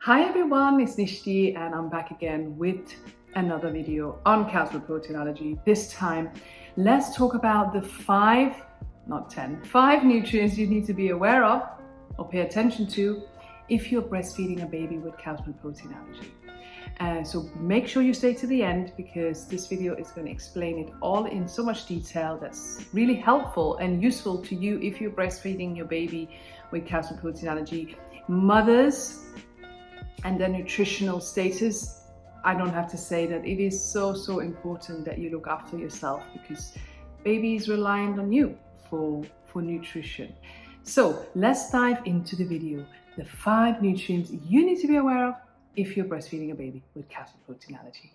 Hi everyone, it's Nishti and I'm back again with another video on calcium protein allergy. This time, let's talk about the five nutrients you need to be aware of or pay attention to if you're breastfeeding a baby with calcium protein allergy. So make sure you stay to the end because this video is going to explain it all in so much detail that's really helpful and useful to you if you're breastfeeding your baby with calcium protein allergy. Mothers and their nutritional status, I don't have to say that it is so important that you look after yourself because baby is reliant on you for nutrition. So let's dive into the video. The 5 nutrients you need to be aware of if you're breastfeeding a baby with calcium protein allergy.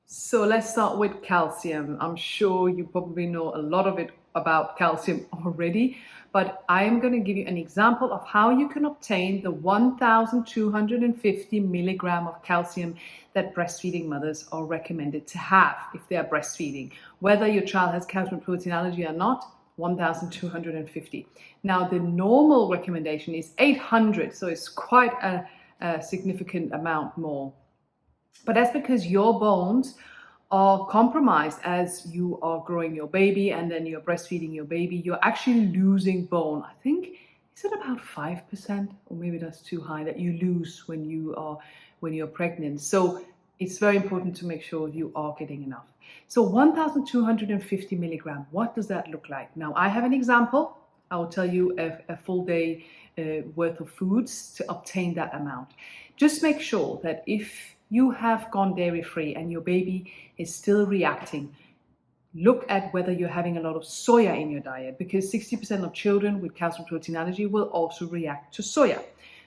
So let's start with calcium. I'm sure you probably know a lot of it about calcium already, but I'm going to give you an example of how you can obtain the 1,250 milligram of calcium that breastfeeding mothers are recommended to have if they are breastfeeding. Whether your child has calcium protein allergy or not, 1,250. Now the normal recommendation is 800, so it's quite a significant amount more. But that's because your bones are compromised as you are growing your baby and then you're breastfeeding your baby. You're actually losing bone. I think, is it about 5%? Or maybe that's too high that you lose when you're pregnant. So it's very important to make sure you are getting enough. So 1,250 milligram, what does that look like? Now I have an example. I will tell you a full day worth of foods to obtain that amount. Just make sure that if you have gone dairy free and your baby is still reacting, look at whether you're having a lot of soya in your diet, because 60% of children with calcium protein allergy will also react to soya.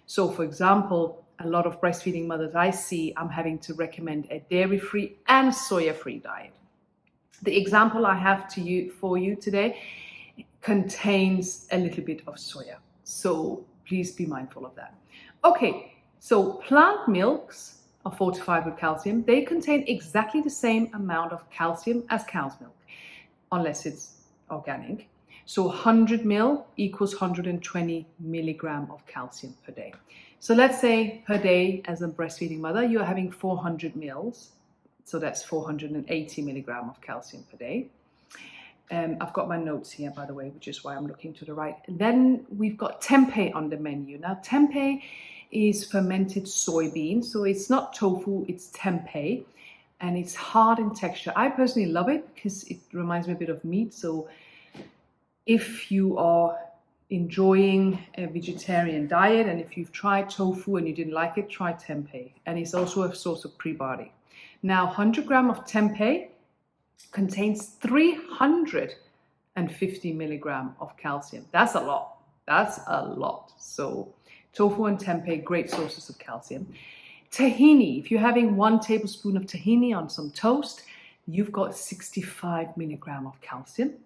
So for example, a lot of breastfeeding mothers I see, I'm having to recommend a dairy free and soya free diet. The example I have for you today contains a little bit of soya. So please be mindful of that. Okay, so plant milks are fortified with calcium. They contain exactly the same amount of calcium as cow's milk, unless it's organic. So 100 ml equals 120 milligram of calcium per day. So let's say per day as a breastfeeding mother, you're having 400 mils. So that's 480 milligram of calcium per day. I've got my notes here, by the way, which is why I'm looking to the right. And then we've got tempeh on the menu. Now, tempeh is fermented soybean. So it's not tofu, it's tempeh. And it's hard in texture. I personally love it because it reminds me a bit of meat. So if you are enjoying a vegetarian diet and if you've tried tofu and you didn't like it, try tempeh. And it's also a source of prebiotic. Now, 100 gram of tempeh contains 350 milligram of calcium. That's a lot. That's a lot. So tofu and tempeh, great sources of calcium. Tahini, if you're having 1 tablespoon of tahini on some toast, you've got 65 milligram of calcium.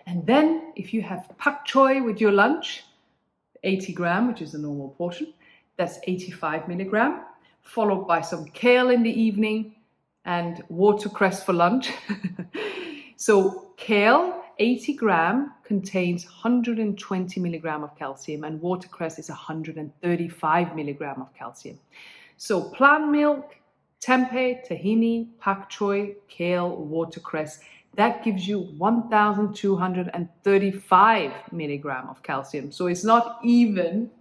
And then if you have pak choi with your lunch, 80 gram, which is the normal portion, that's 85 milligram, followed by some kale in the evening and watercress for lunch. So kale, 80 gram, contains 120 milligram of calcium, and watercress is 135 milligram of calcium. So plant milk, tempeh, tahini, pak choi, kale, watercress, that gives you 1,235 milligram of calcium. So it's not even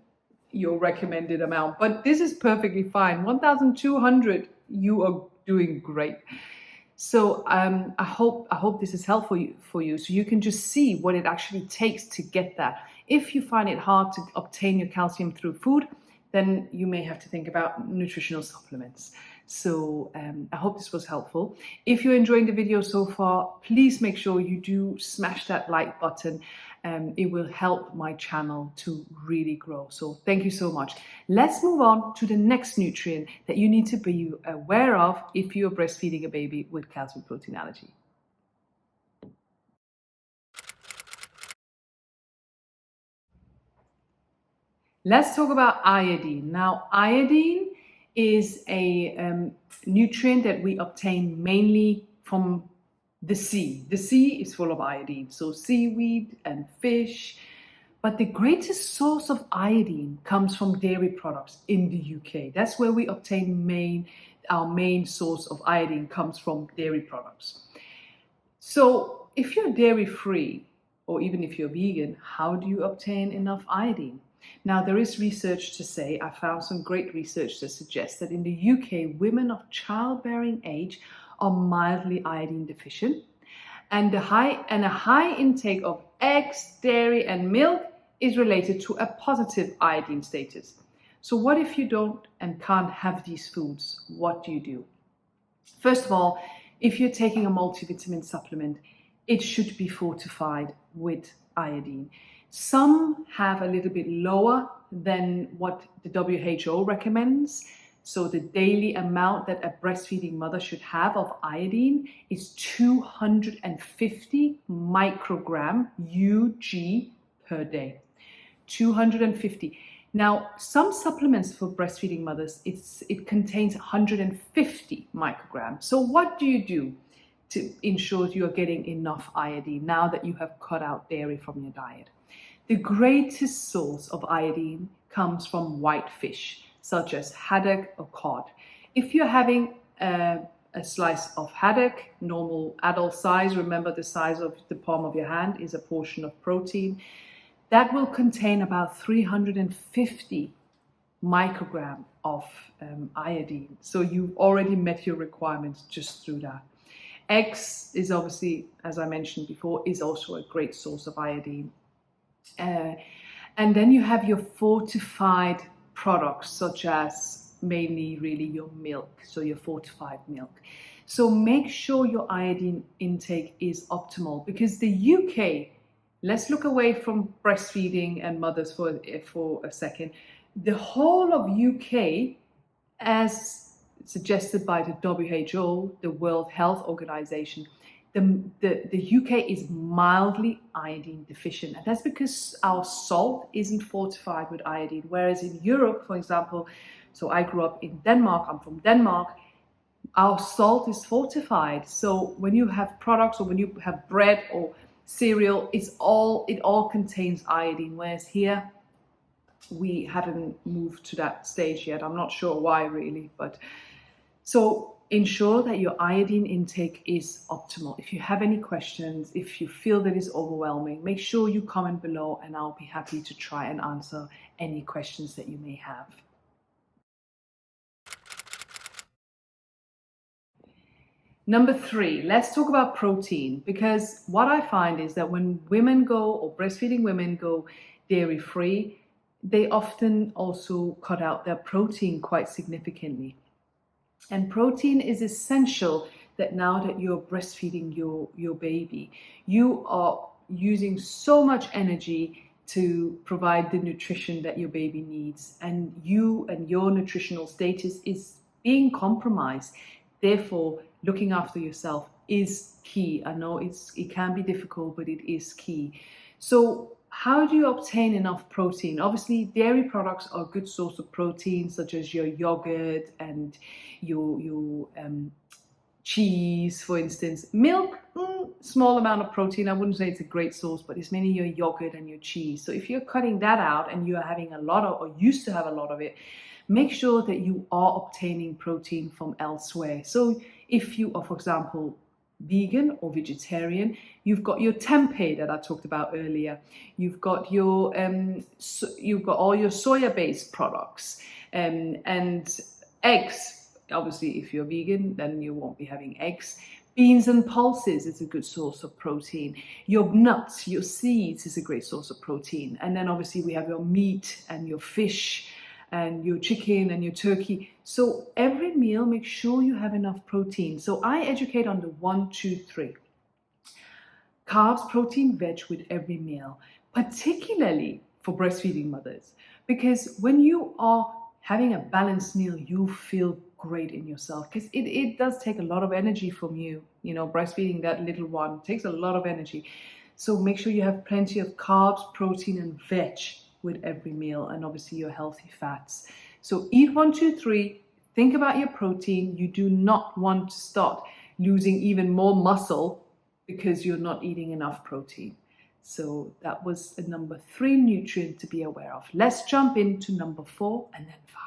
your recommended amount, but this is perfectly fine. 1,200, you are doing great. So I hope this is helpful for you, so you can just see what it actually takes to get that. If you find it hard to obtain your calcium through food, then you may have to think about nutritional supplements. So I hope this was helpful. If you're enjoying the video so far, please make sure you do smash that like button. It will help my channel to really grow. So thank you so much. Let's move on to the next nutrient that you need to be aware of if you're breastfeeding a baby with calcium protein allergy. Let's talk about iodine. Now, iodine is a nutrient that we obtain mainly from the sea. The sea is full of iodine. So seaweed and fish, But the greatest source of iodine comes from dairy products in the UK. That's where we obtain our main source of iodine comes from dairy products. So if you're dairy free, or even if you're vegan, how do you obtain enough iodine? Now, there is research to say, I found some great research that suggests that in the UK, women of childbearing age are mildly iodine deficient, and a high intake of eggs, dairy, and milk is related to a positive iodine status. So what if you don't and can't have these foods? What do you do? First of all, if you're taking a multivitamin supplement, it should be fortified with iodine. Some have a little bit lower than what the WHO recommends. So the daily amount that a breastfeeding mother should have of iodine is 250 microgram UG per day. 250. Now, some supplements for breastfeeding mothers, it contains 150 micrograms. So what do you do to ensure you are getting enough iodine now that you have cut out dairy from your diet? The greatest source of iodine comes from white fish, such as haddock or cod. If you're having a slice of haddock, normal adult size, remember the size of the palm of your hand is a portion of protein, that will contain about 350 microgram of iodine. So you've already met your requirements just through that. Eggs is obviously, as I mentioned before, is also a great source of iodine. And then you have your fortified products, such as mainly really your milk, so your fortified milk. So make sure your iodine intake is optimal, because the UK, let's look away from breastfeeding and mothers for a second. The whole of UK, as suggested by the WHO, the World Health Organization, the UK is mildly iodine deficient. And that's because our salt isn't fortified with iodine. Whereas in Europe, for example, so I grew up in Denmark, I'm from Denmark, our salt is fortified. So when you have products or when you have bread or cereal, it all contains iodine, whereas here we haven't moved to that stage yet. I'm not sure why really, but so ensure that your iodine intake is optimal. If you have any questions, if you feel that it's overwhelming, make sure you comment below and I'll be happy to try and answer any questions that you may have. Number 3, let's talk about protein, because what I find is that when women go, or breastfeeding women go dairy free, they often also cut out their protein quite significantly. And protein is essential that now that you're breastfeeding your baby, you are using so much energy to provide the nutrition that your baby needs, and you and your nutritional status is being compromised. Therefore, looking after yourself is key. I know it can be difficult, but it is key. So how do you obtain enough protein? Obviously, dairy products are a good source of protein, such as your yogurt and your cheese, for instance. Milk, small amount of protein. I wouldn't say it's a great source, but it's mainly your yogurt and your cheese. So if you're cutting that out and you are having a lot of, or used to have a lot of it, make sure that you are obtaining protein from elsewhere. So if you are, for example, vegan or vegetarian, you've got your tempeh that I talked about earlier. You've got your you've got all your soya-based products and eggs. Obviously, if you're vegan, then you won't be having eggs. Beans and pulses is a good source of protein. Your nuts, your seeds is a great source of protein. And then obviously we have your meat and your fish and your chicken and your turkey. So every meal, make sure you have enough protein. So I educate on the 1, 2, 3. Carbs, protein, veg with every meal, particularly for breastfeeding mothers. Because when you are having a balanced meal, you feel great in yourself, because it does take a lot of energy from you. You know, breastfeeding that little one takes a lot of energy. So make sure you have plenty of carbs, protein, and veg with every meal, and obviously your healthy fats. So eat 1, 2, 3, think about your protein. You do not want to start losing even more muscle because you're not eating enough protein. So that was a number 3 nutrient to be aware of. Let's jump into number 4 and then 5.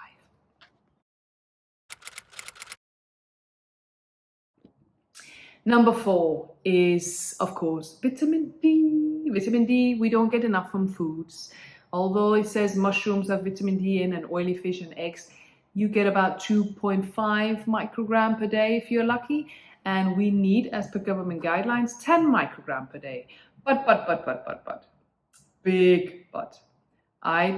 Number 4 is, of course, vitamin D. Vitamin D, we don't get enough from foods. Although it says mushrooms have vitamin D in and oily fish and eggs, you get about 2.5 microgram per day if you're lucky. And we need, as per government guidelines, 10 microgram per day. But, big but. I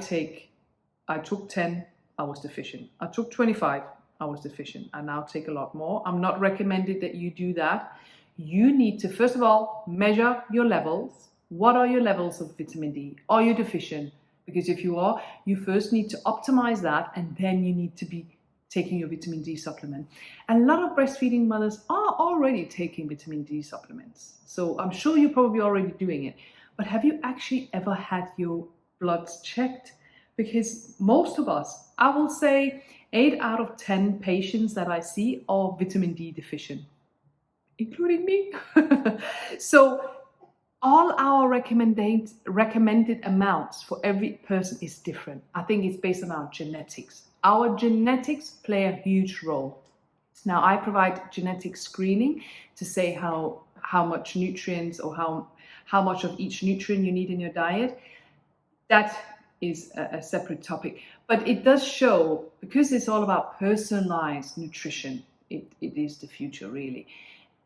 took 10, I was deficient. I took 25, I was deficient. I now take a lot more. I'm not recommended that you do that. You need to, first of all, measure your levels. What are your levels of vitamin D? Are you deficient? Because if you are, you first need to optimize that, and then you need to be taking your vitamin D supplement. And a lot of breastfeeding mothers are already taking vitamin D supplements. So I'm sure you're probably already doing it. But have you actually ever had your bloods checked? Because most of us, I will say 8 out of 10 patients that I see are vitamin D deficient, including me. So all our recommended amounts for every person is different. I think it's based on our genetics. Our genetics play a huge role. Now, I provide genetic screening to say how much nutrients or how much of each nutrient you need in your diet. That is a separate topic. But it does show, because it's all about personalized nutrition, it is the future really.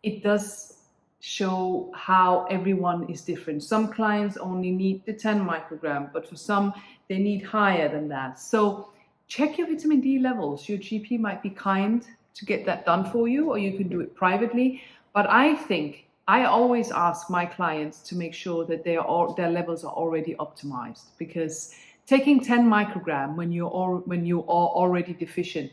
It does show how everyone is different. Some clients only need the 10 microgram, but for some, they need higher than that. So check your vitamin D levels. Your GP might be kind to get that done for you, or you can do it privately. But I think I always ask my clients to make sure that their levels are already optimized, because taking 10 microgram when you are already deficient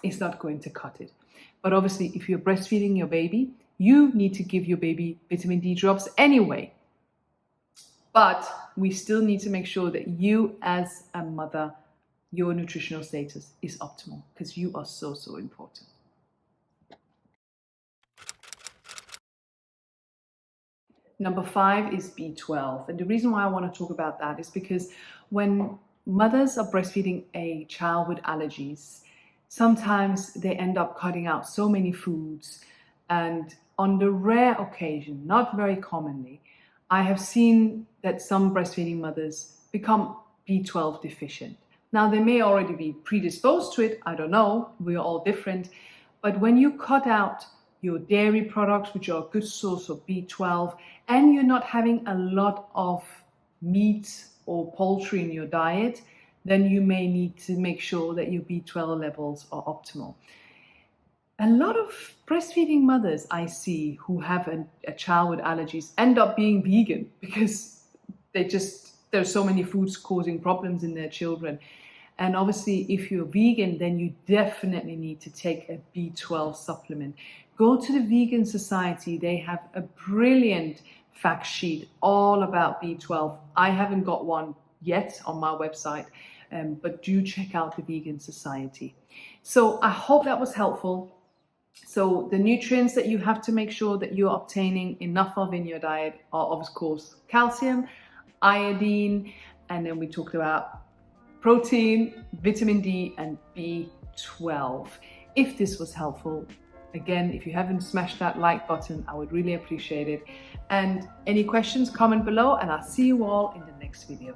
is not going to cut it. But obviously, if you're breastfeeding your baby, you need to give your baby vitamin D drops anyway. But we still need to make sure that you, as a mother, your nutritional status is optimal, because you are so, so important. Number 5 is B12. And the reason why I want to talk about that is because when mothers are breastfeeding a child with allergies, sometimes they end up cutting out so many foods. And on the rare occasion, not very commonly, I have seen that some breastfeeding mothers become B12 deficient. Now, they may already be predisposed to it. I don't know. We're all different. But when you cut out your dairy products, which are a good source of B12, and you're not having a lot of meat or poultry in your diet, then you may need to make sure that your B12 levels are optimal. A lot of breastfeeding mothers I see who have a child with allergies end up being vegan, because there's so many foods causing problems in their children. And obviously, if you're vegan, then you definitely need to take a B12 supplement. Go to the Vegan Society. They have a brilliant fact sheet all about B12. I haven't got one yet on my website, but do check out the Vegan Society. So I hope that was helpful. So the nutrients that you have to make sure that you're obtaining enough of in your diet are, of course, calcium, iodine, and then we talked about protein, vitamin D, and B12. If this was helpful, again, if you haven't smashed that like button, I would really appreciate it. And any questions, comment below, and I'll see you all in the next video.